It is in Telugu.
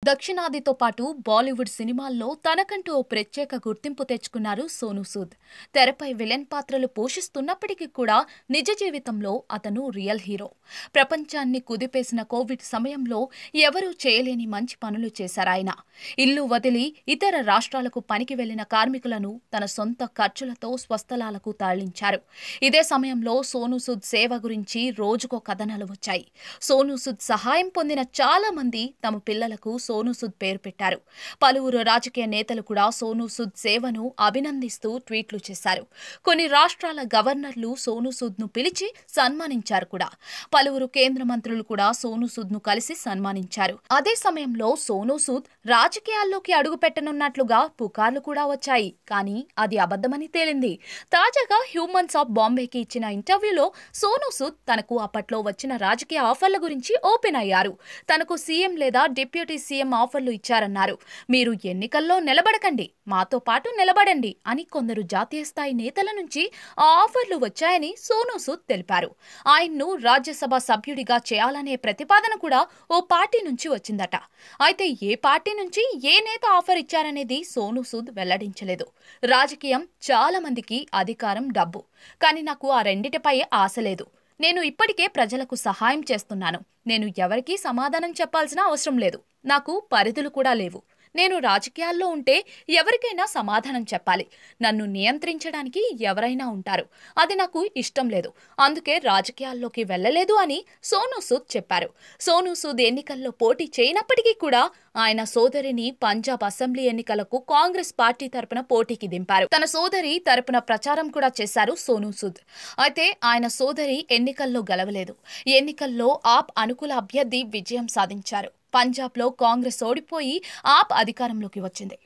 దక్షిణాదితో పాటు బాలీవుడ్ సినిమాల్లో తనకంటూ ఓ ప్రత్యేక గుర్తింపు తెచ్చుకున్నారు సోనూ సూద్. తెరపై విలన్ పాత్రలు పోషిస్తున్నప్పటికీ కూడా నిజ జీవితంలో అతను రియల్ హీరో. ప్రపంచాన్ని కుదిపేసిన కోవిడ్ సమయంలో ఎవరూ చేయలేని మంచి పనులు చేశారాయన. ఇల్లు వదిలి ఇతర రాష్ట్రాలకు పనికి వెళ్లిన కార్మికులను తన సొంత ఖర్చులతో స్వస్థలాలకు తరలించారు. ఇదే సమయంలో సోనూ సూద్ సేవ గురించి రోజుకో కథనాలు వచ్చాయి. సోనూ సూద్ సహాయం పొందిన చాలా మంది తమ పిల్లలకు సోనూ సూద్ పేరు పెట్టారు. పలువురు రాజకీయ నేతలు కూడా సోనూ సూద్ సేవను అభినందిస్తూ ట్వీట్లు చేశారు. కొన్ని రాష్ట్రాల గవర్నర్లు సోనూ సూద్ ను పిలిచి సన్మానించారు కూడా. పలువురు కేంద్ర మంత్రులు కూడా సోనూ సూద్ ను కలిసి సన్మానించారు. అదే సమయంలో సోనూ సూద్ రాజకీయాల్లోకి అడుగుపెట్టనున్నట్లుగా పుకార్లు కూడా వచ్చాయి. కానీ అది అబద్ధమని తేలింది. తాజాగా హ్యూమన్స్ ఆఫ్ బాంబేకి ఇచ్చిన ఇంటర్వ్యూలో సోనూ సూద్ తనకు అప్పట్లో వచ్చిన రాజకీయ ఆఫర్ల గురించి ఓపెన్ అయ్యారు. తనకు సీఎం లేదా డిప్యూటీ సీఎం ఆఫర్లు ఇచ్చారన్నారు. మీరు ఎన్నికల్లో నిలబడకండి, మాతో పాటు నిలబడండి అని కొందరు జాతీయ స్థాయి నేతల నుంచి ఆ ఆఫర్లు వచ్చాయని సోనూ సూద్ తెలిపారు. ఆయన్ను రాజ్యసభ సభ్యుడిగా చేయాలనే ప్రతిపాదన కూడా ఓ పార్టీ నుంచి వచ్చిందట. అయితే ఏ పార్టీ నుంచి ఏ నేత ఆఫర్ ఇచ్చారనేది సోనూ సూద్ వెల్లడించలేదు. రాజకీయం చాలా మందికి అధికారం, డబ్బు. కానీ నాకు ఆ రెండిటిపై ఆశ లేదు. నేను ఇప్పటికే ప్రజలకు సహాయం చేస్తున్నాను. నేను ఎవరికీ సమాధానం చెప్పాల్సిన అవసరం లేదు. నాకు పరిధులు కూడా లేవు. నేను రాజకీయాల్లో ఉంటే ఎవరికైనా సమాధానం చెప్పాలి. నన్ను నియంత్రించడానికి ఎవరైనా ఉంటారు. అది నాకు ఇష్టం లేదు. అందుకే రాజకీయాల్లోకి వెళ్లలేదు అని సోనూ సూద్ చెప్పారు. సోనూ సూద్ ఎన్నికల్లో పోటీ చేయనప్పటికీ కూడా ఆయన సోదరిని పంజాబ్ అసెంబ్లీ ఎన్నికలకు కాంగ్రెస్ పార్టీ తరపున పోటీకి దింపారు. తన సోదరి తరపున ప్రచారం కూడా చేశారు సోనూ సూద్. అయితే ఆయన సోదరి ఎన్నికల్లో గెలవలేదు. ఎన్నికల్లో ఆప్ అనుకూల అభ్యర్థి విజయం సాధించారు. పంజాబ్లో కాంగ్రెస్ ఓడిపోయి ఆప్ అధికారంలోకి వచ్చింది.